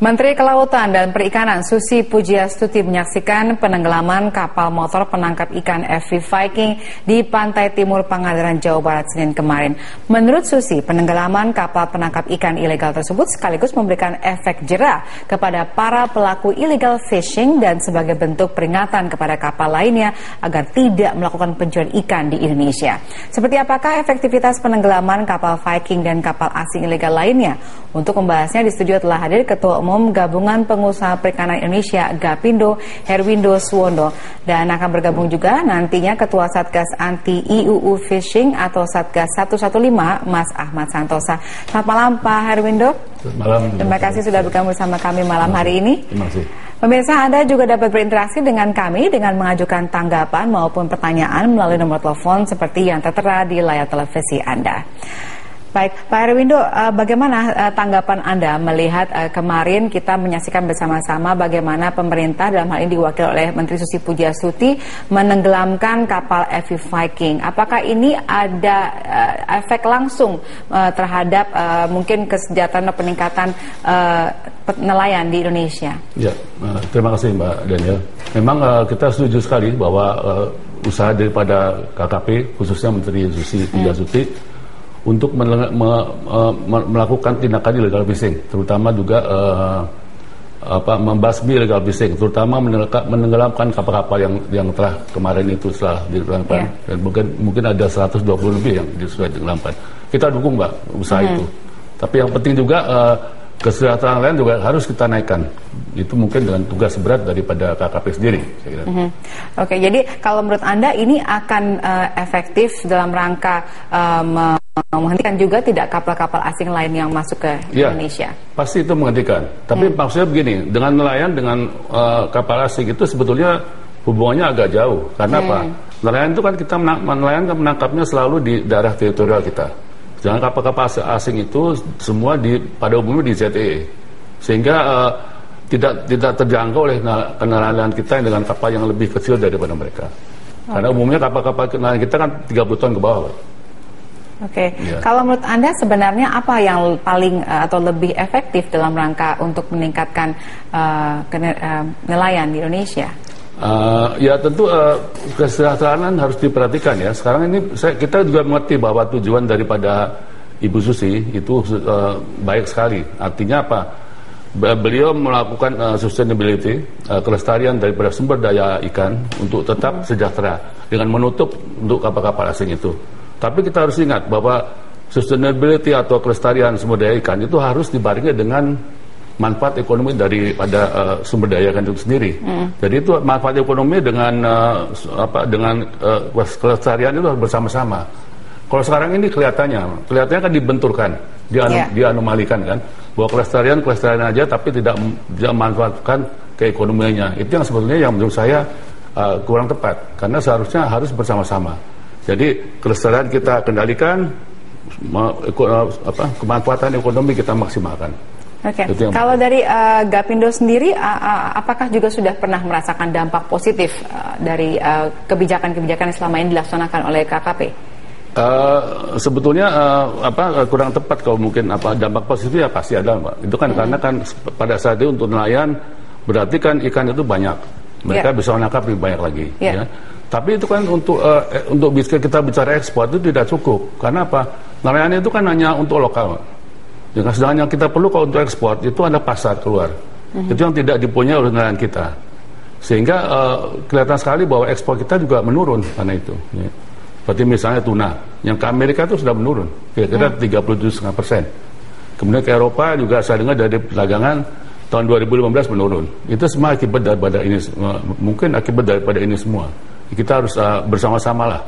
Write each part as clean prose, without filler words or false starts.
Menteri Kelautan dan Perikanan Susi Pujiastuti menyaksikan penenggelaman kapal motor penangkap ikan FV Viking di pantai timur Pangandaran, Jawa Barat Senin kemarin. Menurut Susi, penenggelaman kapal penangkap ikan ilegal tersebut sekaligus memberikan efek jera kepada para pelaku illegal fishing dan sebagai bentuk peringatan kepada kapal lainnya agar tidak melakukan pencurian ikan di Indonesia. Seperti apakah efektivitas penenggelaman kapal Viking dan kapal asing ilegal lainnya? Untuk membahasnya di studio telah hadir Ketua Umum Gabungan Pengusaha Perikanan Indonesia Gapindo Herwindo Suwondo, dan akan bergabung juga nantinya Ketua Satgas Anti IUU Fishing atau Satgas 115 Mas Ahmad Santosa. Selamat malam Pak Herwindo. Selamat malam. Terima kasih sudah bergabung bersama kami malam hari ini. Terima kasih. Pemirsa, Anda juga dapat berinteraksi dengan kami dengan mengajukan tanggapan maupun pertanyaan melalui nomor telepon seperti yang tertera di layar televisi Anda. Baik, Pak Herwindo, bagaimana tanggapan Anda melihat kemarin kita menyaksikan bersama-sama bagaimana pemerintah dalam hal ini diwakili oleh Menteri Susi Pujiastuti menenggelamkan kapal FV Viking. Apakah ini ada efek langsung terhadap mungkin kesejahteraan dan peningkatan nelayan di Indonesia? Ya, terima kasih Mbak Daniel. Memang kita setuju sekali bahwa usaha daripada KKP, khususnya Menteri Susi Pujiastuti, untuk melakukan tindakan illegal fishing, terutama juga membasmi illegal fishing, terutama menenggelamkan kapal-kapal yang telah kemarin itu telah ditenggelamkan, dan mungkin ada 120 lebih yang sudah ditenggelamkan. Kita dukung Mbak usaha itu. Tapi yang penting juga kesejahteraan lain juga harus kita naikkan. Itu mungkin dengan tugas berat daripada KKP sendiri, saya kira. Oke, jadi kalau menurut Anda ini akan efektif dalam rangka menghentikan juga tidak kapal-kapal asing lain yang masuk ke Indonesia? Pasti itu menghentikan. Tapi maksudnya begini, dengan nelayan dengan kapal asing itu sebetulnya hubungannya agak jauh. Karena apa? Nelayan itu kan nelayan kan menangkapnya selalu di daerah teritorial kita. Jangan kapal-kapal asing itu semua pada umumnya di ZEE, sehingga tidak terjangkau oleh nelayan kita dengan kapal yang lebih kecil daripada mereka. Karena umumnya kapal-kapal nelayan kita kan 30 ton ke bawah. Oke, kalau menurut Anda sebenarnya apa yang paling atau lebih efektif dalam rangka untuk meningkatkan nelayan di Indonesia? Ya tentu kesejahteraan harus diperhatikan ya. Sekarang ini kita juga mengerti bahwa tujuan daripada Ibu Susi itu baik sekali. Artinya apa? Beliau melakukan sustainability, kelestarian daripada sumber daya ikan untuk tetap sejahtera dengan menutup untuk kapal-kapal asing itu. Tapi kita harus ingat bahwa sustainability atau kelestarian sumber daya ikan itu harus dibarengi dengan manfaat ekonomi daripada sumber daya ikan itu sendiri. Jadi itu manfaat ekonomi dengan kelestarian itu harus bersama-sama. Kalau sekarang ini kelihatannya kan dibenturkan, dianomalikan kan, bahwa kelestarian aja tapi tidak memanfaatkan keekonomiannya. Itu yang sebetulnya yang menurut saya kurang tepat, karena seharusnya harus bersama-sama. Jadi kelestarian kita kendalikan, kemanfaatan ekonomi kita maksimalkan. Oke. Kalau dari Gapindo sendiri, apakah juga sudah pernah merasakan dampak positif dari kebijakan-kebijakan yang selama ini dilaksanakan oleh KKP? Sebetulnya kurang tepat kalau mungkin dampak positifnya pasti ada Mbak. Itu kan karena kan pada saat itu untuk nelayan berarti kan ikan itu banyak, mereka bisa menangkap lebih banyak lagi. Ya. Tapi itu kan untuk kita bicara ekspor itu tidak cukup. Karena apa? Nelayan itu kan hanya untuk lokal. Sedangkan yang kita perlu kalau untuk ekspor itu ada pasar keluar. Itu yang tidak dipunyai oleh nelayan kita. Sehingga kelihatan sekali bahwa ekspor kita juga menurun karena itu. Ya. Seperti misalnya tuna, yang ke Amerika itu sudah menurun. Kira-kira 37,5%. Kemudian ke Eropa juga saya dengar dari perdagangan tahun 2015 menurun. Itu semua akibat daripada ini, mungkin akibat daripada ini semua. Kita harus bersama-sama lah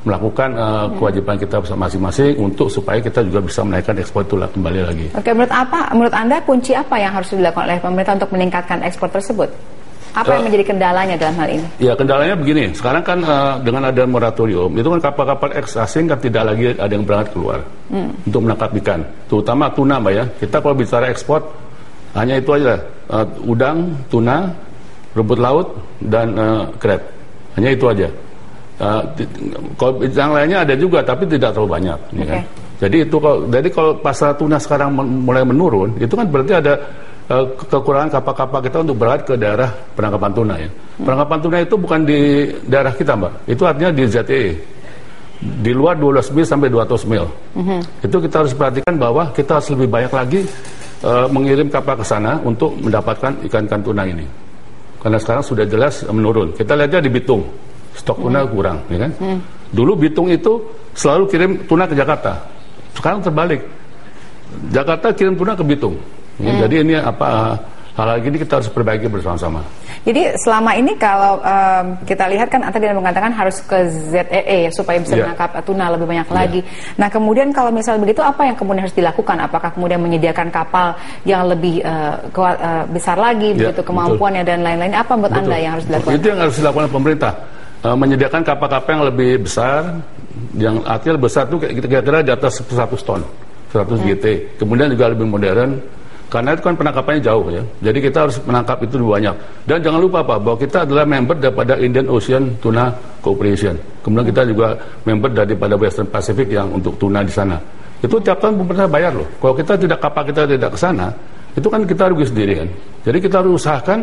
melakukan kewajiban kita masing-masing untuk supaya kita juga bisa menaikkan ekspor itu kembali lagi. Oke, menurut Anda kunci apa yang harus dilakukan oleh pemerintah untuk meningkatkan ekspor tersebut? Apa yang menjadi kendalanya dalam hal ini? Ya, kendalanya begini. Sekarang kan dengan ada moratorium, itu kan kapal-kapal asing kan tidak lagi ada yang berangkat keluar untuk menangkap ikan, terutama tuna Mbak ya. Kita kalau bicara ekspor hanya itu aja, udang, tuna, rumput laut dan crab. Hanya itu aja. Kalau yang lainnya ada juga, tapi tidak terlalu banyak. Ya kan? Jadi kalau pasar tuna sekarang mulai menurun, itu kan berarti ada kekurangan kapal-kapal kita untuk berangkat ke daerah penangkapan tuna ya. Penangkapan tuna itu bukan di daerah kita, Mbak. Itu artinya di ZEE. Di luar 12 mil sampai 200 mil. Itu kita harus perhatikan bahwa kita harus lebih banyak lagi mengirim kapal ke sana untuk mendapatkan ikan-ikan tuna ini. Karena sekarang sudah jelas menurun. Kita lihatnya di Bitung, stok tuna kurang, ya kan? Dulu Bitung itu selalu kirim tuna ke Jakarta. Sekarang terbalik. Jakarta kirim tuna ke Bitung. Ya, jadi ini hal-hal ini kita harus perbaiki bersama-sama. Jadi selama ini kalau kita lihat kan tadi Anda mengatakan harus ke ZEE supaya bisa menangkap tuna lebih banyak lagi. Nah kemudian kalau misalnya begitu apa yang kemudian harus dilakukan? Apakah kemudian menyediakan kapal yang lebih besar lagi, begitu kemampuannya dan lain-lain? Apa menurut Anda yang harus dilakukan? Itu yang harus dilakukan pemerintah. Menyediakan kapal-kapal yang lebih besar, yang artinya besar itu kira-kira di atas 100 ton, 100 GT. Kemudian juga lebih modern. Karena itu kan penangkapannya jauh ya. Jadi kita harus menangkap itu lebih banyak. Dan jangan lupa Pak, bahwa kita adalah member daripada Indian Ocean Tuna Cooperation. Kemudian kita juga member daripada Western Pacific yang untuk tuna di sana. Itu tiap tahun pemerintah bayar loh. Kalau kapal kita tidak ke sana, itu kan kita rugi sendiri kan. Jadi kita harus usahakan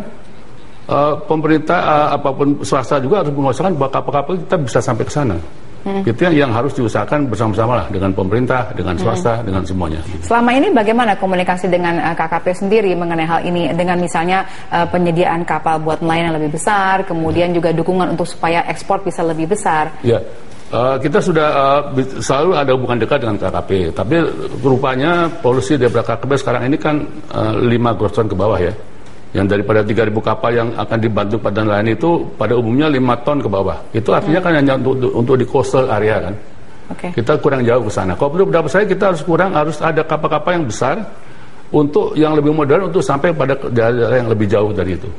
pemerintah apapun swasta juga harus mengusahakan bahwa kapal-kapal kita bisa sampai ke sana. Itu yang harus diusahakan bersama-sama lah dengan pemerintah, dengan swasta, dengan semuanya. Selama ini bagaimana komunikasi dengan KKP sendiri mengenai hal ini? Dengan misalnya penyediaan kapal buat nelayan yang lebih besar, kemudian juga dukungan untuk supaya ekspor bisa lebih besar. Ya, kita sudah selalu ada hubungan dekat dengan KKP. Tapi rupanya polisi dari KKP sekarang ini kan 5 gross ton ke bawah ya. Yang daripada 3.000 kapal yang akan dibantu pada nelayan itu pada umumnya 5 ton ke bawah. Itu artinya kan hanya untuk di coastal area kan. Kita kurang jauh ke sana. Kalau menurut pendapat saya kita harus ada kapal-kapal yang besar untuk yang lebih modern untuk sampai pada daerah yang lebih jauh dari itu.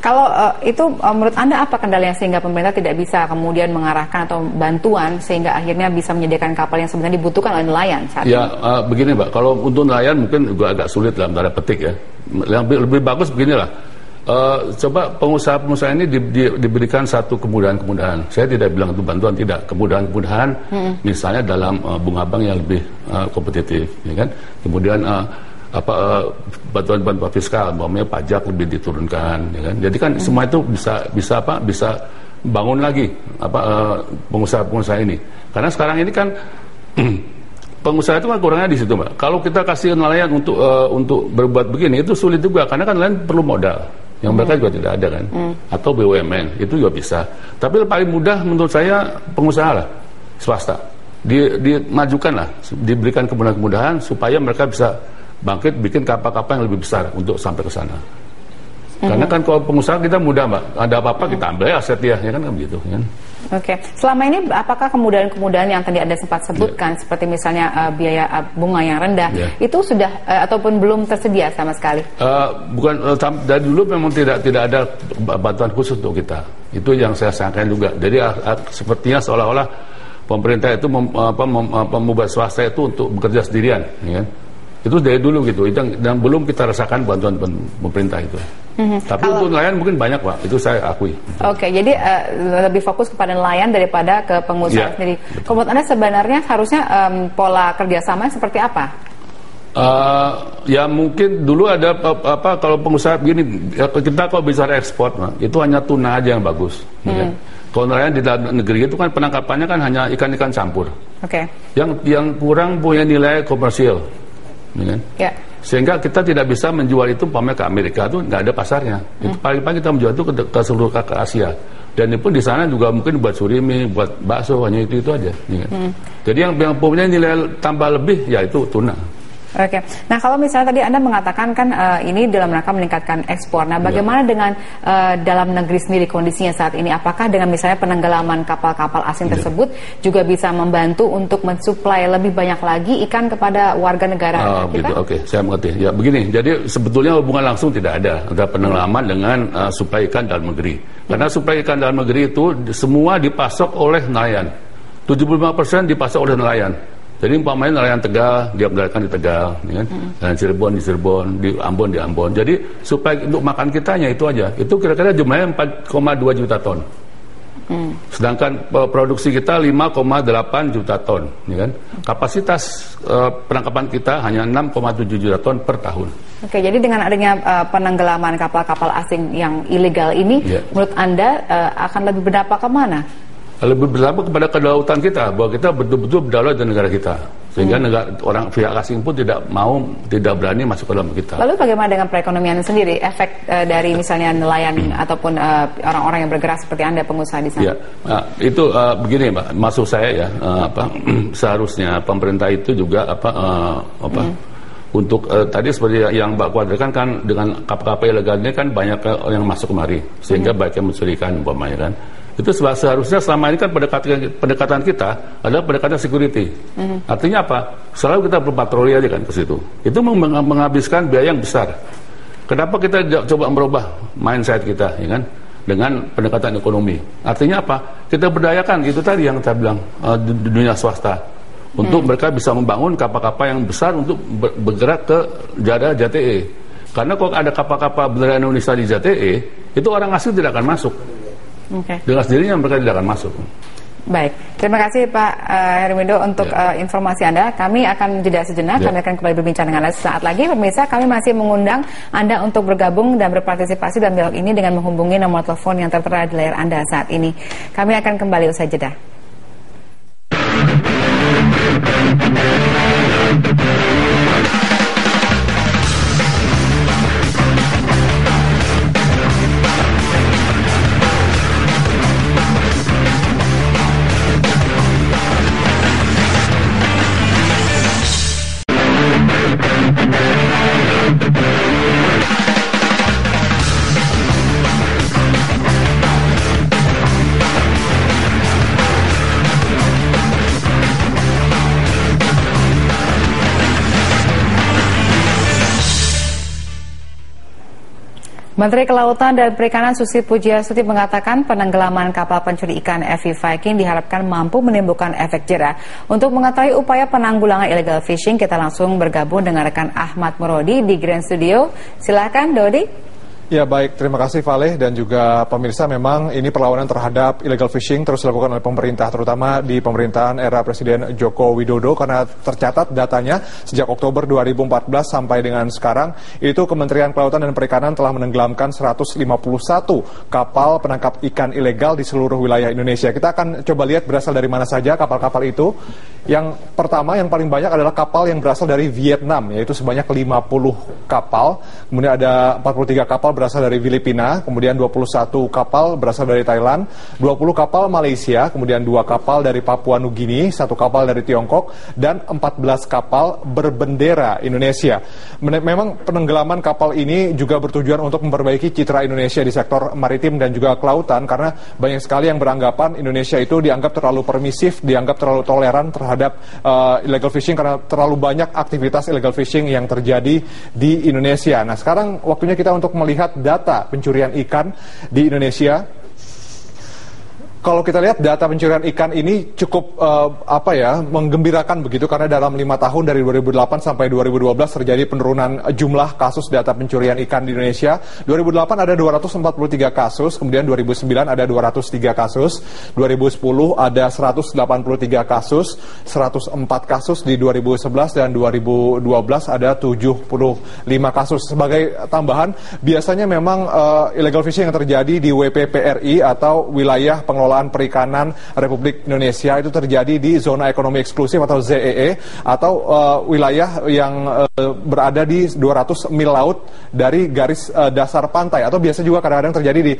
Kalau itu menurut Anda apa kendalanya sehingga pemerintah tidak bisa kemudian mengarahkan atau bantuan sehingga akhirnya bisa menyediakan kapal yang sebenarnya dibutuhkan oleh nelayan saat ini? Begini Mbak, kalau untuk nelayan mungkin juga agak sulit dalam tanda petik ya. Yang lebih bagus beginilah. Coba pengusaha-pengusaha ini diberikan satu kemudahan-kemudahan. Saya tidak bilang itu bantuan, tidak. Kemudahan-kemudahan misalnya dalam bunga bank yang lebih kompetitif, ya kan? Kemudian bantuan-bantuan fiskal, umpamanya pajak lebih diturunkan, ya kan? Jadi kan semua itu bisa bangun lagi pengusaha-pengusaha ini. Karena sekarang ini kan pengusaha itu kan kurangnya di situ, Mbak. Kalau kita kasih nelayan untuk berbuat begini itu sulit juga karena kan nelayan perlu modal yang mereka juga tidak ada kan, atau BUMN itu juga bisa. Tapi yang paling mudah menurut saya pengusaha lah, swasta dimajukan lah, diberikan kemudahan-kemudahan supaya mereka bisa bangkit bikin kapal-kapal yang lebih besar untuk sampai ke sana. Karena kan kalau pengusaha kita mudah Mbak, ada apa-apa kita ambil aset dia, ya kan begitu kan. Selama ini apakah kemudahan-kemudahan yang tadi Anda sempat sebutkan seperti misalnya biaya bunga yang rendah itu sudah ataupun belum tersedia sama sekali? Dari dulu memang tidak ada bantuan khusus untuk kita. Itu yang saya sampaikan juga. Jadi sepertinya seolah-olah pemerintah itu membuat swasta itu untuk bekerja sendirian, ya kan? Itu dari dulu gitu, dan belum kita rasakan bantuan pemerintah itu. Tapi untuk nelayan mungkin banyak Pak, itu saya akui. Jadi lebih fokus kepada nelayan daripada ke pengusaha sendiri. Kalau menurut Anda sebenarnya harusnya pola kerjasama seperti apa? Ya mungkin dulu ada kalau pengusaha begini, kita kalau bicara ekspor, itu hanya tuna aja yang bagus. Ya. Kalau nelayan di dalam negeri itu kan penangkapannya kan hanya ikan-ikan campur. Yang kurang punya nilai komersial. Sehingga kita tidak bisa menjual itu ke Amerika, itu nggak ada pasarnya. Itu paling-paling kita menjual itu ke seluruh ke Asia. Dan itu pun di sana juga mungkin buat surimi, buat bakso, hanya itu aja. Jadi yang punya nilai tambah lebih ya itu tuna. Nah kalau misalnya tadi Anda mengatakan kan ini dalam rangka meningkatkan ekspor. Nah bagaimana dengan dalam negeri sendiri kondisinya saat ini? Apakah dengan misalnya penenggelaman kapal-kapal asing tersebut juga bisa membantu untuk mensuplai lebih banyak lagi ikan kepada warga negara kita? Saya mengerti. Ya begini, jadi sebetulnya hubungan langsung tidak ada antara penenggelaman dengan suplai ikan dalam negeri. Karena suplai ikan dalam negeri itu semua dipasok oleh nelayan. 75% dipasok oleh nelayan. Jadi umpamanya nelayan Tegal, dia mendaratan di Tegal, ya kan? Dan Cirebon di Cirebon, di Ambon. Jadi supaya untuk makan kitanya itu aja. Itu kira-kira jumlahnya 4,2 juta ton. Sedangkan produksi kita 5,8 juta ton, ya kan? Kapasitas penangkapan kita hanya 6,7 juta ton per tahun. Oke, jadi dengan adanya penenggelaman kapal-kapal asing yang ilegal ini, menurut Anda akan lebih berdampak kemana? Lebih berdampak kepada kedaulatan kita, bahwa kita betul-betul berdaulat di negara kita. Sehingga pihak asing pun tidak berani masuk ke dalam kita. Lalu bagaimana dengan perekonomian sendiri? Efek dari misalnya nelayan ataupun orang-orang yang bergerak seperti Anda, pengusaha di sana? Ya, itu begini Mbak, maksud saya ya, seharusnya pemerintah itu juga untuk tadi seperti yang Mbak kuadrkan kan dengan kapal-kapal ilegal ini kan banyak yang masuk kemari, sehingga banyak yang mencurikan umpamanya kan. Itu seharusnya selama ini kan pendekatan kita adalah pendekatan security. Artinya apa? Selalu kita berpatroli aja kan ke situ. Itu menghabiskan biaya yang besar. Kenapa kita coba merubah mindset kita, ya kan? Dengan pendekatan ekonomi. Artinya apa? Kita berdayakan, itu tadi yang saya bilang, di dunia swasta. Untuk mereka bisa membangun kapal-kapal yang besar untuk bergerak ke daerah JTE. Karena kalau ada kapal-kapal bendera Indonesia di JTE, itu orang asing tidak akan masuk. Dengan sendirinya mereka tidak akan masuk. Baik, terima kasih Pak Herwindo untuk informasi Anda. Kami akan jeda sejenak, kami akan kembali berbincang dengan Anda sesaat lagi. Pemirsa, kami masih mengundang Anda untuk bergabung dan berpartisipasi dalam dialog ini dengan menghubungi nomor telepon yang tertera di layar Anda saat ini. Kami akan kembali usai jeda. Menteri Kelautan dan Perikanan Susi Pujiastuti mengatakan penenggelaman kapal pencuri ikan FV Viking diharapkan mampu menimbulkan efek jera. Untuk mengetahui upaya penanggulangan illegal fishing, kita langsung bergabung dengan rekan Ahmad Murodi di Grand Studio. Silakan, Dodi. Ya baik, terima kasih Valeh dan juga pemirsa. Memang ini perlawanan terhadap illegal fishing terus dilakukan oleh pemerintah, terutama di pemerintahan era Presiden Joko Widodo, karena tercatat datanya sejak Oktober 2014 sampai dengan sekarang, itu Kementerian Kelautan dan Perikanan telah menenggelamkan 151 kapal penangkap ikan ilegal di seluruh wilayah Indonesia. Kita akan coba lihat berasal dari mana saja kapal-kapal itu. Yang pertama, yang paling banyak adalah kapal yang berasal dari Vietnam, yaitu sebanyak 50 kapal. Kemudian ada 43 kapal berasal dari Filipina, kemudian 21 kapal berasal dari Thailand, 20 kapal Malaysia, kemudian 2 kapal dari Papua Nugini, 1 kapal dari Tiongkok, dan 14 kapal berbendera Indonesia. Memang penenggelaman kapal ini juga bertujuan untuk memperbaiki citra Indonesia di sektor maritim dan juga kelautan, karena banyak sekali yang beranggapan Indonesia itu dianggap terlalu permisif, dianggap terlalu toleran terhadap illegal fishing karena terlalu banyak aktivitas illegal fishing yang terjadi di Indonesia. Nah, sekarang waktunya kita untuk melihat data pencurian ikan di Indonesia. Kalau kita lihat data pencurian ikan ini cukup menggembirakan begitu, karena dalam 5 tahun dari 2008 sampai 2012 terjadi penurunan jumlah kasus data pencurian ikan di Indonesia. 2008 ada 243 kasus, kemudian 2009 ada 203 kasus, 2010 ada 183 kasus, 104 kasus di 2011 dan 2012 ada 75 kasus. Sebagai tambahan, biasanya memang illegal fishing yang terjadi di WPPRI atau wilayah pengelolaan perikanan Republik Indonesia itu terjadi di zona ekonomi eksklusif atau ZEE, atau wilayah yang berada di 200 mil laut dari garis dasar pantai, atau biasa juga kadang-kadang terjadi di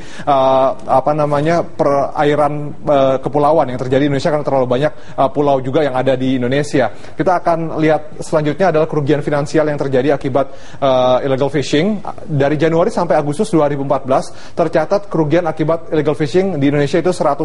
perairan kepulauan yang terjadi di Indonesia, karena terlalu banyak pulau juga yang ada di Indonesia. Kita akan lihat selanjutnya adalah kerugian finansial yang terjadi akibat illegal fishing. Dari Januari sampai Agustus 2014 tercatat kerugian akibat illegal fishing di Indonesia itu 101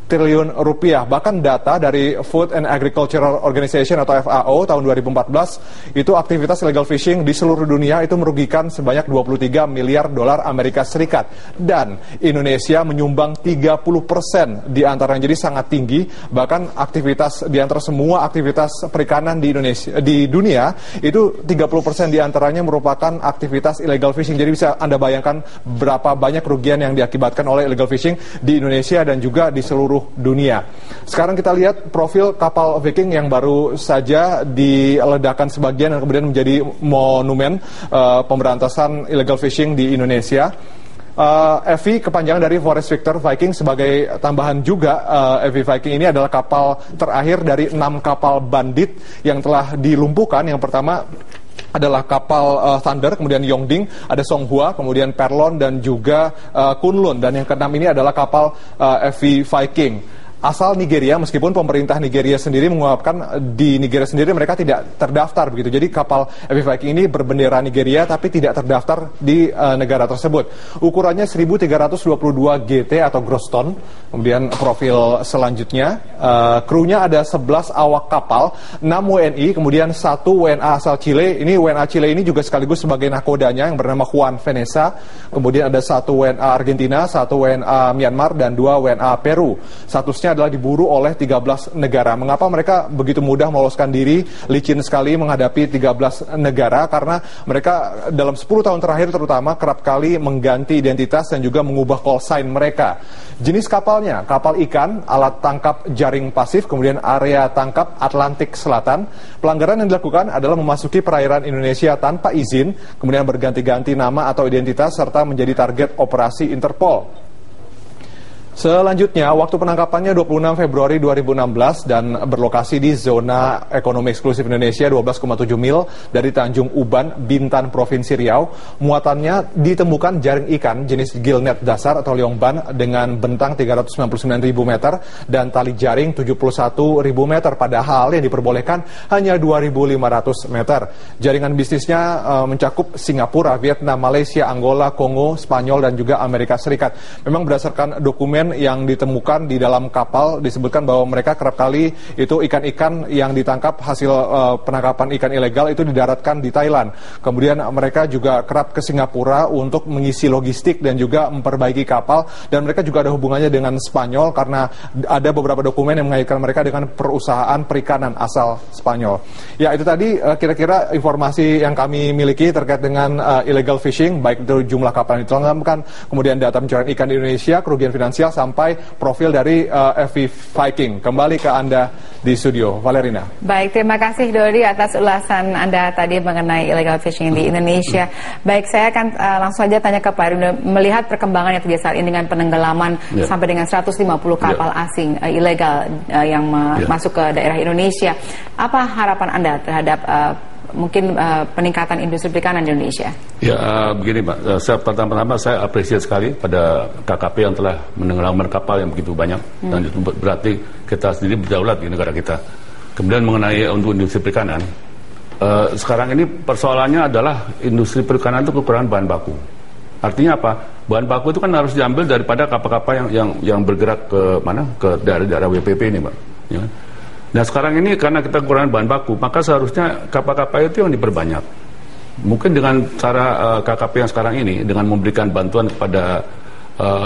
triliun rupiah. Bahkan data dari Food and Agricultural Organization atau FAO tahun 2014 itu aktivitas illegal fishing di seluruh dunia itu merugikan sebanyak 23 miliar dolar Amerika Serikat, dan Indonesia menyumbang 30% di antaranya, jadi sangat tinggi. Bahkan aktivitas di antara semua aktivitas perikanan di Indonesia, di dunia itu 30% di antaranya merupakan aktivitas illegal fishing. Jadi bisa Anda bayangkan berapa banyak kerugian yang diakibatkan oleh illegal fishing di Indonesia Indonesia dan juga di seluruh dunia. Sekarang kita lihat profil kapal Viking yang baru saja diledakkan sebagian dan kemudian menjadi monumen pemberantasan illegal fishing di Indonesia. FV kepanjangan dari Forest Victor Viking. Sebagai tambahan juga, FV Viking ini adalah kapal terakhir dari 6 kapal bandit yang telah dilumpuhkan. Yang pertama adalah kapal Thunder, kemudian Yongding, ada Songhua, kemudian Perlon dan juga Kunlun, dan yang keenam ini adalah kapal FV Viking. Asal Nigeria, meskipun pemerintah Nigeria sendiri mengungkapkan di Nigeria sendiri mereka tidak terdaftar begitu. Jadi kapal FV Viking ini berbendera Nigeria tapi tidak terdaftar di negara tersebut. Ukurannya 1322 GT atau gross ton. Kemudian profil selanjutnya, krunya ada 11 awak kapal, 6 WNI, kemudian 1 WNA asal Chile. Ini WNA Chile ini juga sekaligus sebagai nakodanya yang bernama Juan Veneza. Kemudian ada 1 WNA Argentina, 1 WNA Myanmar, dan 2 WNA Peru. Statusnya adalah diburu oleh 13 negara. Mengapa mereka begitu mudah meloloskan diri, licin sekali menghadapi 13 negara? Karena mereka dalam 10 tahun terakhir terutama kerap kali mengganti identitas dan juga mengubah call sign mereka. Jenis kapalnya, kapal ikan, alat tangkap jaring pasif, kemudian area tangkap Atlantik Selatan. Pelanggaran yang dilakukan adalah memasuki perairan Indonesia tanpa izin, kemudian berganti-ganti nama atau identitas, serta menjadi target operasi Interpol. Selanjutnya, waktu penangkapannya 26 Februari 2016 dan berlokasi di zona ekonomi eksklusif Indonesia 12,7 mil dari Tanjung Uban, Bintan, Provinsi Riau. Muatannya ditemukan jaring ikan jenis gillnet dasar atau liongban dengan bentang 399.000 meter dan tali jaring 71.000 meter, padahal yang diperbolehkan hanya 2.500 meter. Jaringan bisnisnya mencakup Singapura, Vietnam, Malaysia, Angola, Kongo, Spanyol, dan juga Amerika Serikat. Memang berdasarkan dokumen yang ditemukan di dalam kapal disebutkan bahwa mereka kerap kali itu ikan-ikan yang ditangkap hasil penangkapan ikan ilegal itu didaratkan di Thailand. Kemudian mereka juga kerap ke Singapura untuk mengisi logistik dan juga memperbaiki kapal, dan mereka juga ada hubungannya dengan Spanyol karena ada beberapa dokumen yang mengaitkan mereka dengan perusahaan perikanan asal Spanyol. Ya, itu tadi kira-kira informasi yang kami miliki terkait dengan illegal fishing, baik itu jumlah kapal yang ditenggelamkan, kemudian data pencurian ikan di Indonesia, kerugian finansial, sampai profil dari FV Viking. Kembali ke Anda di studio, Valerina. Baik, terima kasih Dodi atas ulasan Anda tadi mengenai illegal fishing di Indonesia. Baik, saya akan langsung saja tanya ke Pak Heru, melihat perkembangan yang terjadi saat ini dengan penenggelaman sampai dengan 150 kapal asing ilegal yang masuk ke daerah Indonesia. Apa harapan Anda terhadap mungkin peningkatan industri perikanan di Indonesia? Ya, begini Pak, pertama-tama saya apresiasi sekali pada KKP yang telah menenggelamkan kapal yang begitu banyak, dan itu berarti kita sendiri berdaulat di negara kita. Kemudian mengenai untuk industri perikanan, sekarang ini persoalannya adalah industri perikanan itu kekurangan bahan baku. Artinya apa? Bahan baku itu kan harus diambil daripada kapal-kapal yang bergerak ke mana? Ke daerah-daerah WPP ini, Pak. Ya. Nah, sekarang ini karena kita kekurangan bahan baku, maka seharusnya kapal-kapal itu yang diperbanyak. Mungkin dengan cara KKP yang sekarang ini, dengan memberikan bantuan kepada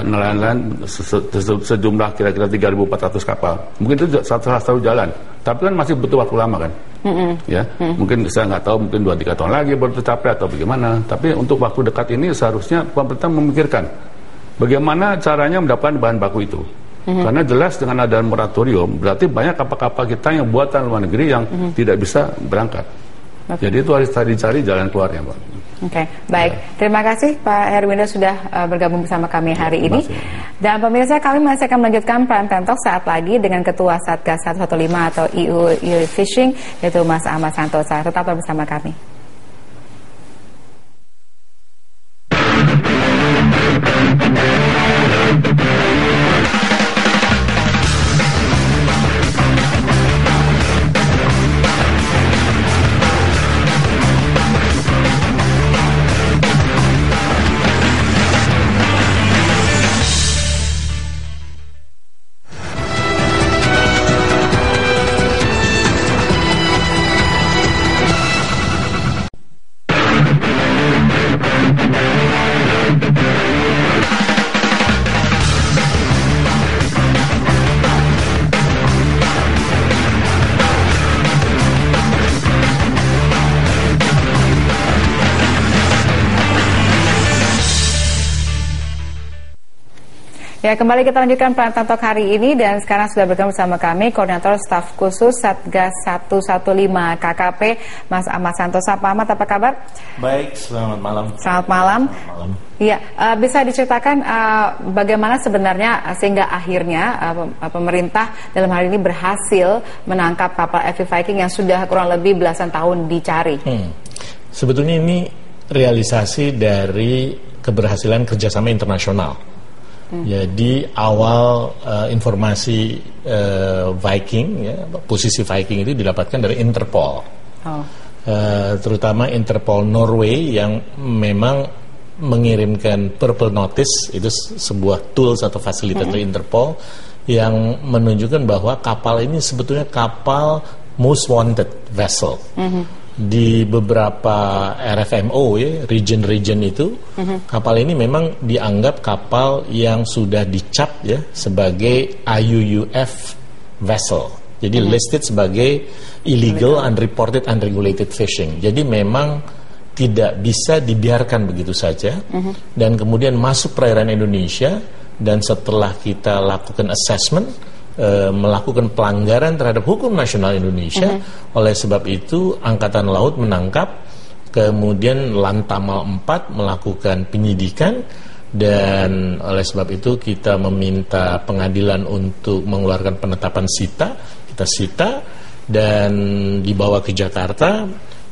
nelayan-nelayan sejumlah kira-kira 3.400 kapal, mungkin itu salah satu jalan. Tapi kan masih butuh waktu lama kan. Ya, mungkin saya nggak tahu, mungkin 2-3 tahun lagi baru tercapai atau bagaimana. Tapi untuk waktu dekat ini seharusnya pemerintah memikirkan bagaimana caranya mendapatkan bahan baku itu. Karena jelas dengan ada moratorium, berarti banyak kapal-kapal kita yang buatan luar negeri yang tidak bisa berangkat. Jadi itu harus dicari jalan keluarnya, Pak. Oke, baik. Terima kasih Pak Herwindo sudah bergabung bersama kami hari ini. Dan pemirsa, kami masih akan melanjutkan Prime Time Talk saat lagi dengan Ketua Satgas 115 atau EU Fishing, yaitu Mas Ahmad Santosa. Tetaplah bersama kami. Ya, kembali kita lanjutkan Prime Talk hari ini dan sekarang sudah bergabung bersama kami Koordinator Staf Khusus Satgas 115 KKP, Mas Ahmad Santosa. Pak Ahmad, apa kabar? Baik, selamat malam. Selamat malam. Iya, bisa diceritakan bagaimana sebenarnya sehingga akhirnya pemerintah dalam hal ini berhasil menangkap kapal FV Viking yang sudah kurang lebih belasan tahun dicari? Sebetulnya ini realisasi dari keberhasilan kerjasama internasional. Jadi awal informasi Viking, ya, posisi Viking itu didapatkan dari Interpol, terutama Interpol Norway yang memang mengirimkan Purple Notice, itu sebuah tools atau fasilitas dari Interpol yang menunjukkan bahwa kapal ini sebetulnya kapal most wanted vessel. Di beberapa RFMO, ya, region itu, kapal ini memang dianggap kapal yang sudah dicap, ya, sebagai IUUF vessel. Jadi listed sebagai illegal, unreported, unregulated fishing. Jadi memang tidak bisa dibiarkan begitu saja. Dan kemudian masuk perairan Indonesia, dan setelah kita lakukan assessment, melakukan pelanggaran terhadap hukum nasional Indonesia. Oleh sebab itu Angkatan Laut menangkap, kemudian Lantamal 4 melakukan penyidikan, dan oleh sebab itu kita meminta pengadilan untuk mengeluarkan penetapan sita. Kita sita dan dibawa ke Jakarta.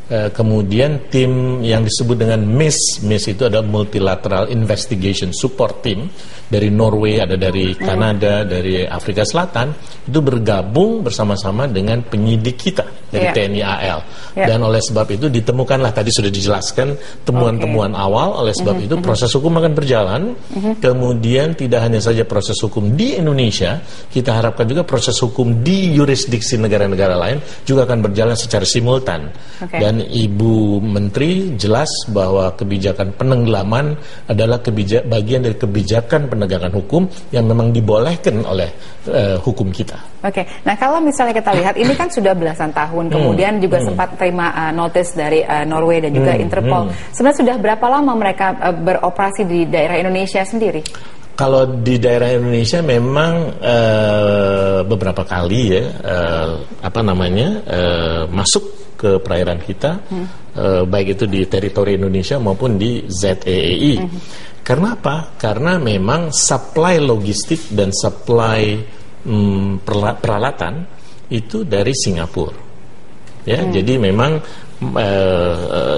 Kemudian tim yang disebut dengan MIS itu adalah Multilateral Investigation Support Team, dari Norway, ada dari Kanada, dari Afrika Selatan, itu bergabung bersama-sama dengan penyidik kita dari TNI AL. Dan oleh sebab itu ditemukanlah, tadi sudah dijelaskan temuan-temuan awal. Oleh sebab itu proses hukum akan berjalan. Kemudian tidak hanya saja proses hukum di Indonesia, kita harapkan juga proses hukum di yurisdiksi negara-negara lain juga akan berjalan secara simultan. Dan Ibu Menteri jelas bahwa kebijakan penenggelaman adalah bagian dari kebijakan penegakan hukum yang memang dibolehkan oleh hukum kita. Oke, nah kalau misalnya kita lihat ini kan sudah belasan tahun, kemudian juga sempat terima notice dari Norway dan juga Interpol. Sebenarnya sudah berapa lama mereka beroperasi di daerah Indonesia sendiri? Kalau di daerah Indonesia memang beberapa kali, ya, masuk ke perairan kita, baik itu di teritori Indonesia maupun di ZEEI. Karena apa? Karena memang supply logistik dan supply peralatan itu dari Singapura. Ya, jadi memang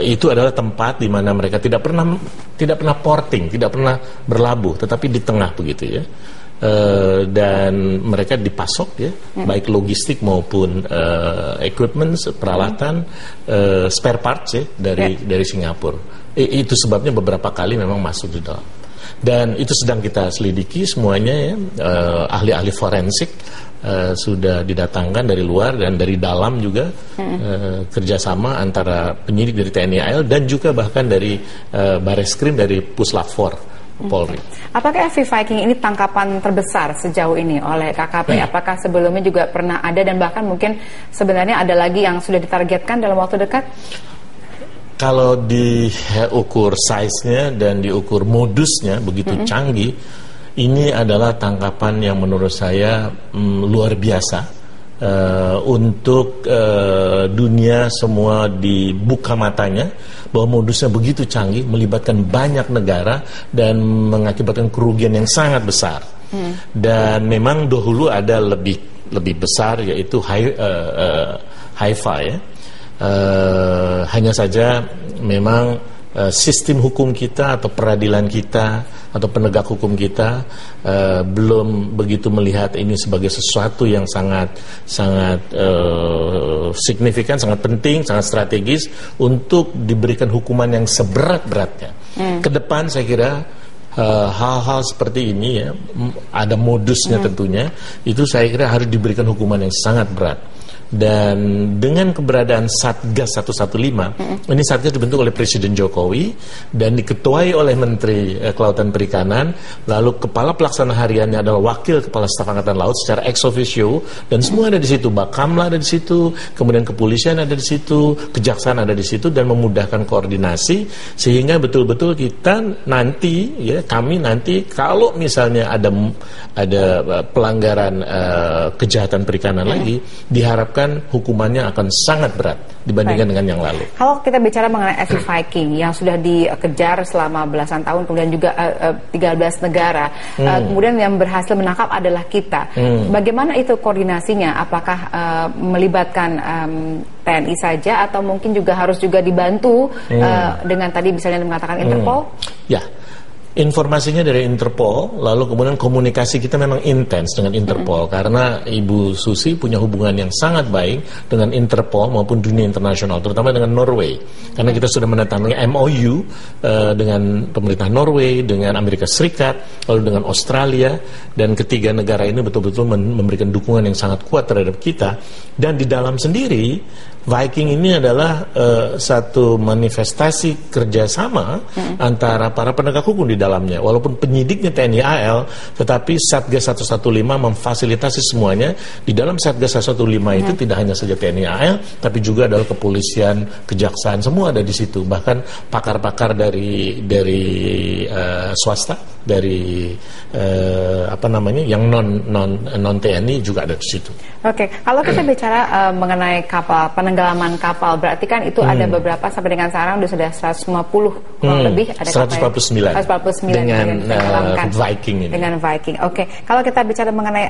itu adalah tempat di mana mereka tidak pernah porting, tidak pernah berlabuh, tetapi di tengah begitu, ya. Dan mereka dipasok, ya, baik logistik maupun equipment, peralatan, spare parts, ya, dari Singapura. Itu sebabnya beberapa kali memang masuk di dalam. Dan itu sedang kita selidiki semuanya, ya. Ahli-ahli forensik sudah didatangkan dari luar dan dari dalam juga, kerjasama antara penyidik dari TNI AL dan juga bahkan dari Bareskrim, dari Puslap 4 Polri. Apakah FV Viking ini tangkapan terbesar sejauh ini oleh KKP? Apakah sebelumnya juga pernah ada dan bahkan mungkin sebenarnya ada lagi yang sudah ditargetkan dalam waktu dekat? Kalau diukur size-nya dan diukur modusnya begitu canggih, ini adalah tangkapan yang menurut saya luar biasa. Untuk dunia semua dibuka matanya bahwa modusnya begitu canggih, melibatkan banyak negara dan mengakibatkan kerugian yang sangat besar. Dan memang dahulu ada lebih besar, yaitu Haifa, ya. Hanya saja memang sistem hukum kita atau peradilan kita atau penegak hukum kita belum begitu melihat ini sebagai sesuatu yang sangat signifikan, sangat penting, sangat strategis untuk diberikan hukuman yang seberat-beratnya. Kedepan saya kira hal-hal seperti ini, ya, ada modusnya tentunya, itu saya kira harus diberikan hukuman yang sangat berat. Dan dengan keberadaan Satgas 115, ini Satgas dibentuk oleh Presiden Jokowi dan diketuai oleh Menteri Kelautan Perikanan, lalu kepala pelaksana hariannya adalah Wakil Kepala Staf Angkatan Laut secara ex officio, dan semua ada di situ. Bakamla ada di situ, kemudian kepolisian ada di situ, kejaksaan ada di situ, dan memudahkan koordinasi sehingga betul-betul kita nanti, ya kami nanti kalau misalnya ada pelanggaran kejahatan perikanan lagi, diharapkan hukumannya akan sangat berat dibandingkan dengan yang lalu. Kalau kita bicara mengenai FV Viking yang sudah dikejar selama belasan tahun, kemudian juga 13 negara, kemudian yang berhasil menangkap adalah kita. Bagaimana itu koordinasinya? Apakah melibatkan TNI saja atau mungkin juga harus juga dibantu dengan tadi misalnya mengatakan Interpol? Ya. Informasinya dari Interpol, lalu kemudian komunikasi kita memang intens dengan Interpol karena Ibu Susi punya hubungan yang sangat baik dengan Interpol maupun dunia internasional, terutama dengan Norway. Karena kita sudah menandatangani MOU dengan pemerintah Norway, dengan Amerika Serikat, lalu dengan Australia, dan ketiga negara ini betul-betul memberikan dukungan yang sangat kuat terhadap kita. Dan di dalam sendiri, Viking ini adalah satu manifestasi kerjasama antara para penegak hukum di dalamnya. Walaupun penyidiknya TNI AL, tetapi Satgas 115 memfasilitasi semuanya. Di dalam Satgas 115 itu tidak hanya saja TNI AL, tapi juga adalah kepolisian, kejaksaan, semua ada di situ. Bahkan pakar-pakar dari swasta, dari yang non TNI juga ada di situ. Oke, kalau kita bicara mengenai kapal, penenggelaman kapal, berarti kan itu ada beberapa sampai dengan sekarang sudah 150 kurang lebih ada 149 dengan Viking ini. Dengan Viking. Oke, kalau kita bicara mengenai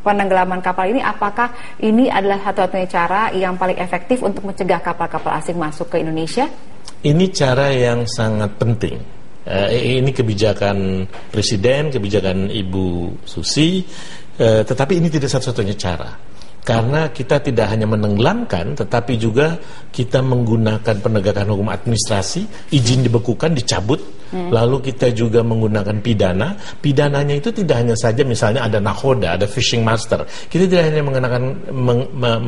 penenggelaman kapal ini, apakah ini adalah satu-satunya cara yang paling efektif untuk mencegah kapal-kapal asing masuk ke Indonesia? Ini cara yang sangat penting. Ini kebijakan Presiden, kebijakan Ibu Susi, tetapi ini tidak satu-satunya cara. Karena kita tidak hanya menenggelamkan, tetapi juga kita menggunakan penegakan hukum administrasi, izin dibekukan, dicabut, lalu kita juga menggunakan pidana. Pidananya itu tidak hanya saja misalnya ada nahoda, ada fishing master. Kita tidak hanya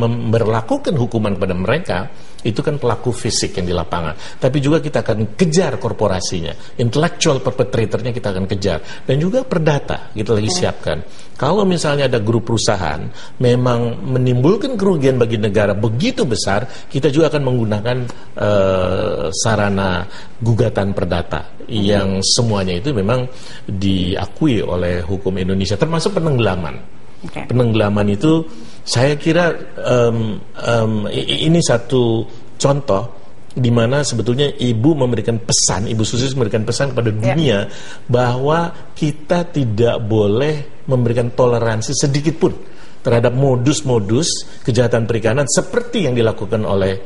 memberlakukan hukuman kepada mereka, itu kan pelaku fisik yang di lapangan, tapi juga kita akan kejar korporasinya, intellectual perpetratornya kita akan kejar, dan juga perdata kita lagi siapkan. Kalau misalnya ada grup perusahaan memang menimbulkan kerugian bagi negara begitu besar, kita juga akan menggunakan sarana gugatan perdata yang semuanya itu memang diakui oleh hukum Indonesia, termasuk penenggelaman. Penenggelaman itu saya kira ini satu contoh di mana sebetulnya Ibu Susi memberikan pesan kepada dunia bahwa kita tidak boleh memberikan toleransi sedikit pun terhadap modus-modus kejahatan perikanan seperti yang dilakukan oleh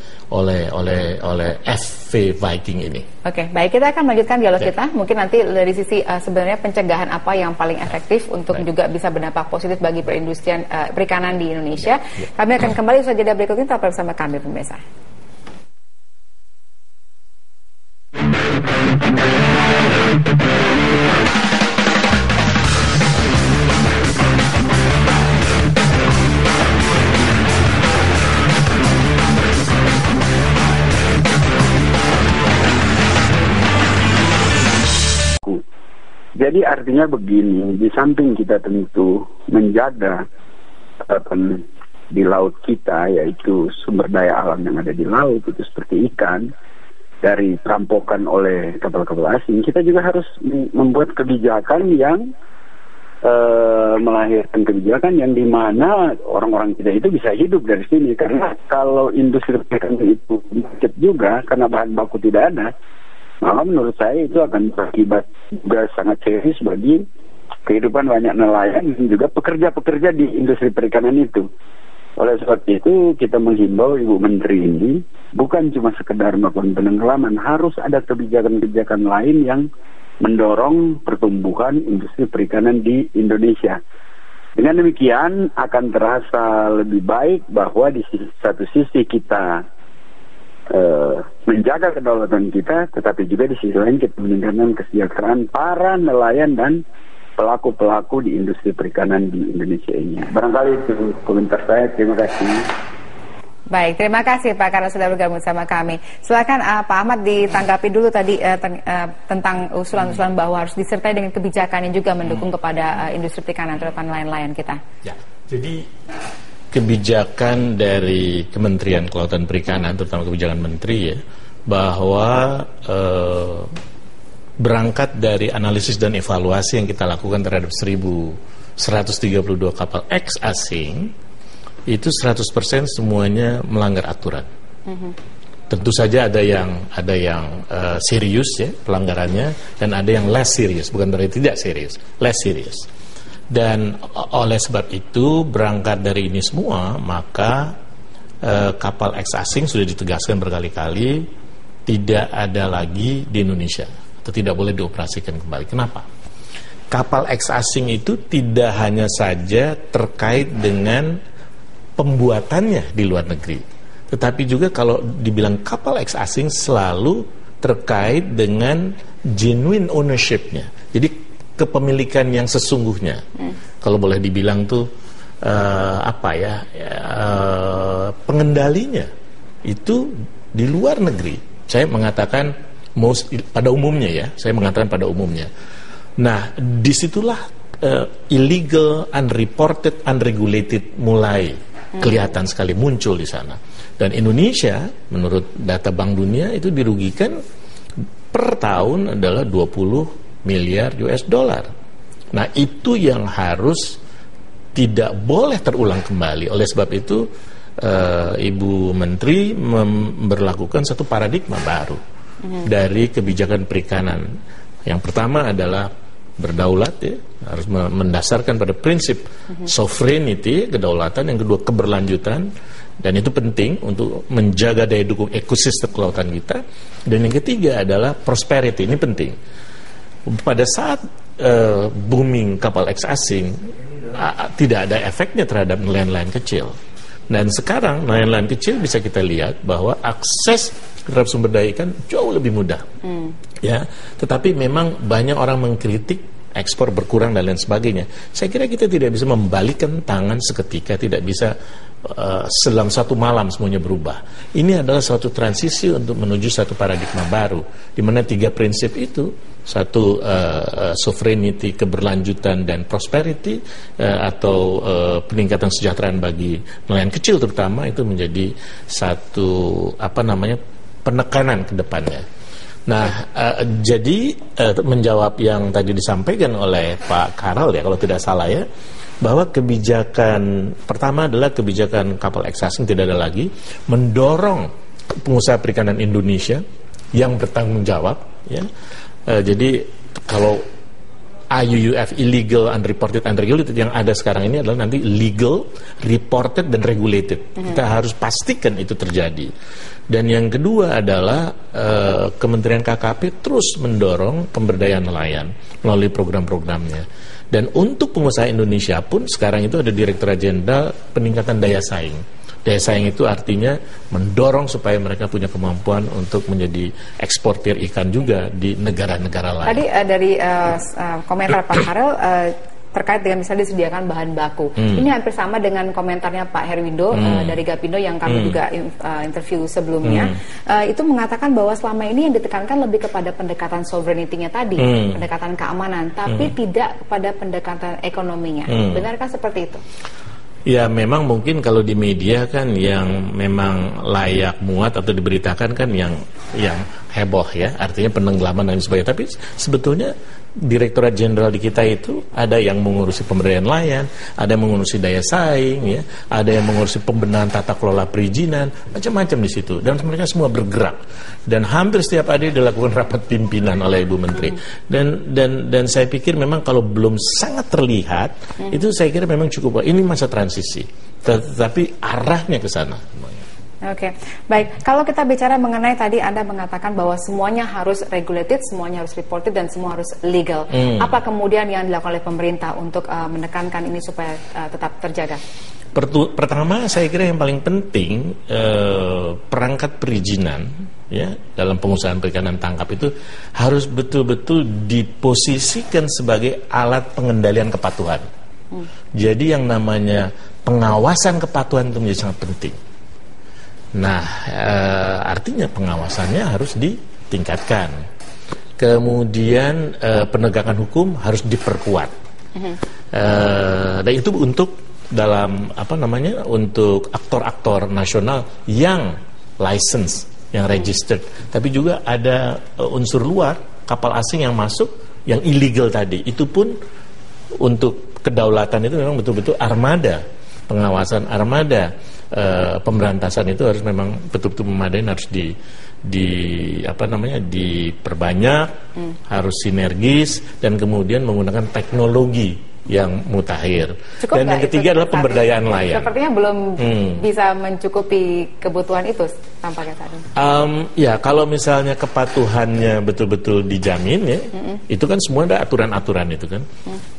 FV Viking ini. Oke, baik, kita akan melanjutkan dialog kita. Mungkin nanti dari sisi sebenarnya pencegahan apa yang paling efektif untuk juga bisa berdampak positif bagi perindustrian perikanan di Indonesia. Kami akan kembali usaha jeda berikut ini, tetap bersama kami pemirsa. Jadi artinya begini, di samping kita tentu menjaga di laut kita, yaitu sumber daya alam yang ada di laut, itu seperti ikan, dari perampokan oleh kapal-kapal asing, kita juga harus membuat kebijakan yang melahirkan kebijakan yang dimana orang-orang kita itu bisa hidup dari sini. Karena kalau industri perikanan itu macet juga karena bahan baku tidak ada, maka menurut saya itu akan berakibat juga sangat serius bagi kehidupan banyak nelayan dan juga pekerja-pekerja di industri perikanan itu. Oleh sebab itu kita menghimbau Ibu Menteri ini bukan cuma sekedar melakukan penenggelaman, harus ada kebijakan-kebijakan lain yang mendorong pertumbuhan industri perikanan di Indonesia. Dengan demikian akan terasa lebih baik bahwa di satu sisi kita menjaga kedaulatan kita, tetapi juga di sisi lain kita meningkatkan kesejahteraan para nelayan dan pelaku-pelaku di industri perikanan di Indonesia ini. Barangkali itu komentar saya. Terima kasih. Baik, terima kasih Pak karena sudah bergabung sama kami. Silakan Pak Ahmad ditanggapi dulu tadi tentang usulan-usulan bahwa harus disertai dengan kebijakan yang juga mendukung kepada industri perikanan terutama nelayan kita. Ya, jadi kebijakan dari Kementerian Kelautan Perikanan, terutama kebijakan Menteri ya, bahwa berangkat dari analisis dan evaluasi yang kita lakukan terhadap 1.132 kapal X asing, itu 100% semuanya melanggar aturan. Tentu saja ada yang serius ya pelanggarannya, dan ada yang less serius, bukan berarti tidak serius, less serius. Dan oleh sebab itu berangkat dari ini semua, maka kapal X asing sudah ditegaskan berkali-kali tidak ada lagi di Indonesia atau tidak boleh dioperasikan kembali. Kenapa? Kapal X asing itu tidak hanya saja terkait dengan pembuatannya di luar negeri, tetapi juga kalau dibilang kapal X asing selalu terkait dengan genuine ownership-nya, jadi kepemilikan yang sesungguhnya. Kalau boleh dibilang tuh pengendalinya itu di luar negeri. Saya mengatakan pada umumnya. Nah, disitulah illegal, unreported, unregulated mulai kelihatan sekali muncul di sana. Dan Indonesia menurut data Bank Dunia itu dirugikan per tahun adalah 20 miliar US dollar. Nah, itu yang harus tidak boleh terulang kembali. Oleh sebab itu Ibu Menteri memberlakukan satu paradigma baru dari kebijakan perikanan. Yang pertama adalah berdaulat ya, harus mendasarkan pada prinsip sovereignty, kedaulatan. Yang kedua keberlanjutan, dan itu penting untuk menjaga daya dukung ekosistem kelautan kita. Dan yang ketiga adalah prosperity, ini penting. Pada saat booming kapal X asing, tidak ada efeknya terhadap nelayan-nelayan kecil. Dan sekarang nelayan-nelayan kecil bisa kita lihat bahwa akses terhadap sumber daya ikan jauh lebih mudah. Ya, tetapi memang banyak orang mengkritik ekspor berkurang dan lain sebagainya. Saya kira kita tidak bisa membalikkan tangan seketika, tidak bisa dalam satu malam semuanya berubah. Ini adalah suatu transisi untuk menuju satu paradigma baru, di mana 3 prinsip itu, satu sovereignty, keberlanjutan, dan prosperity atau peningkatan kesejahteraan bagi nelayan kecil terutama, itu menjadi satu penekanan ke depannya. Nah, jadi menjawab yang tadi disampaikan oleh Pak Karel ya, kalau tidak salah ya, bahwa kebijakan pertama adalah kebijakan kapal X asing tidak ada lagi, mendorong pengusaha perikanan Indonesia yang bertanggung jawab ya. Jadi kalau IUUF, illegal, unreported, unregulated, yang ada sekarang ini adalah nanti legal, reported, dan regulated. Kita harus pastikan itu terjadi. Dan yang kedua adalah Kementerian KKP terus mendorong pemberdayaan nelayan melalui program-programnya. Dan untuk pengusaha Indonesia pun sekarang itu ada Direktorat Jenderal Peningkatan Daya Saing. Daya saing itu artinya mendorong supaya mereka punya kemampuan untuk menjadi eksportir ikan juga di negara-negara lain. Tadi dari komentar Pak Karel terkait dengan misalnya disediakan bahan baku. Ini hampir sama dengan komentarnya Pak Herwindo dari Gapindo yang kami juga interview sebelumnya. Itu mengatakan bahwa selama ini yang ditekankan lebih kepada pendekatan sovereignty-nya tadi, pendekatan keamanan, tapi tidak kepada pendekatan ekonominya. Benarkah seperti itu? Ya, memang mungkin kalau di media kan yang memang layak muat atau diberitakan kan yang heboh ya, artinya penenggelaman dan sebagainya. Tapi sebetulnya Direktorat Jenderal di kita itu ada yang mengurusi pemberdayaan nelayan, ada yang mengurusi daya saing, ya, ada yang mengurusi pembenahan tata kelola perizinan, macam-macam di situ. Dan mereka semua bergerak. Dan hampir setiap hari dilakukan rapat pimpinan oleh Ibu Menteri. Dan saya pikir memang kalau belum sangat terlihat, itu saya kira memang cukup. Ini masa transisi, tetapi arahnya ke sana. Oke, baik. Kalau kita bicara mengenai tadi Anda mengatakan bahwa semuanya harus regulated, semuanya harus reported, dan semua harus legal. Apa kemudian yang dilakukan oleh pemerintah untuk menekankan ini supaya tetap terjaga? Pertama, saya kira yang paling penting perangkat perizinan ya dalam pengusahaan perikanan tangkap itu harus betul-betul diposisikan sebagai alat pengendalian kepatuhan. Jadi yang namanya pengawasan kepatuhan itu menjadi sangat penting. Nah, artinya pengawasannya harus ditingkatkan. Kemudian penegakan hukum harus diperkuat. Dan itu untuk untuk aktor-aktor nasional yang license, yang registered. Tapi juga ada unsur luar, kapal asing yang masuk, yang illegal tadi. Itu pun untuk kedaulatan itu memang betul-betul armada, pengawasan armada, pemberantasan itu harus memang betul-betul memadai, harus diperbanyak, harus sinergis, dan kemudian menggunakan teknologi yang mutakhir. Dan yang ketiga adalah pemberdayaan nelayan. Sepertinya belum bisa mencukupi kebutuhan itu tampaknya saat ini. Ya, kalau misalnya kepatuhannya betul-betul dijamin ya, itu kan semua ada aturan-aturan itu kan.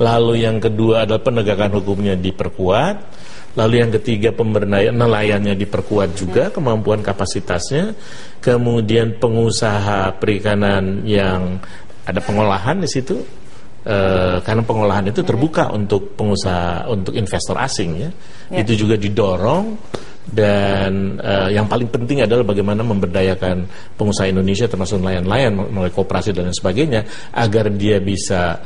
Lalu yang kedua adalah penegakan hukumnya diperkuat. Lalu yang ketiga pemberdayaan nelayannya diperkuat juga, kemampuan kapasitasnya. Kemudian pengusaha perikanan yang ada pengolahan di situ. Karena pengolahan itu terbuka untuk pengusaha, untuk investor asing ya. Itu juga didorong. Dan yang paling penting adalah bagaimana memberdayakan pengusaha Indonesia termasuk nelayan-nelayan melalui koperasi dan lain sebagainya, agar dia bisa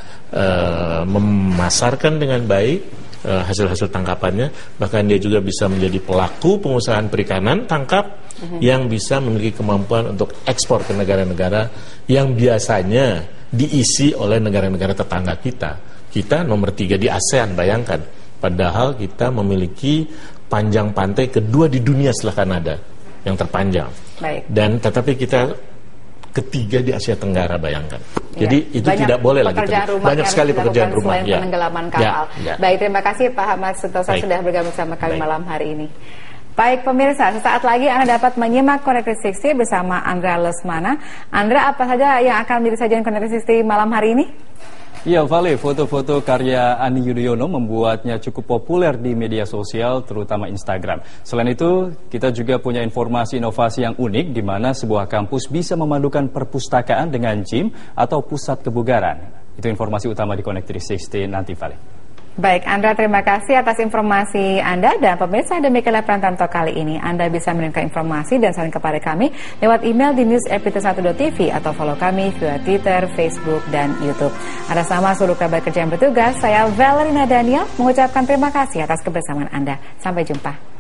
memasarkan dengan baik hasil-hasil tangkapannya, bahkan dia juga bisa menjadi pelaku pengusahaan perikanan tangkap yang bisa memiliki kemampuan untuk ekspor ke negara-negara yang biasanya diisi oleh negara-negara tetangga kita. Kita nomor 3 di ASEAN, bayangkan. Padahal kita memiliki panjang pantai kedua di dunia setelah Kanada, yang terpanjang. Baik. Dan tetapi kita ketiga di Asia Tenggara, bayangkan. Jadi itu banyak tidak boleh lagi. Banyak sekali pekerjaan rumah. Selain penenggelaman kapal. Baik, terima kasih Pak Ahmad Sentosa sudah bergabung sama kami malam hari ini. Baik pemirsa, sesaat lagi Anda dapat menyimak Connected 60 bersama Andra Lesmana. Andra, apa saja yang akan menjadi sajian Connected 60 malam hari ini? Ya, Vale, foto-foto karya Ani Yudhoyono membuatnya cukup populer di media sosial, terutama Instagram. Selain itu, kita juga punya informasi inovasi yang unik, di mana sebuah kampus bisa memadukan perpustakaan dengan gym atau pusat kebugaran. Itu informasi utama di Connected 60 nanti, Vale. Baik, Andra, terima kasih atas informasi Anda. Dan pemirsa, demikianlah Prantanto kali ini. Anda bisa mengirimkan informasi dan saran kepada kami lewat email di news@pt1.tv atau follow kami via Twitter, Facebook, dan YouTube. Atas nama seluruh kerabat kerja yang bertugas, saya Valerina Daniel mengucapkan terima kasih atas kebersamaan Anda. Sampai jumpa.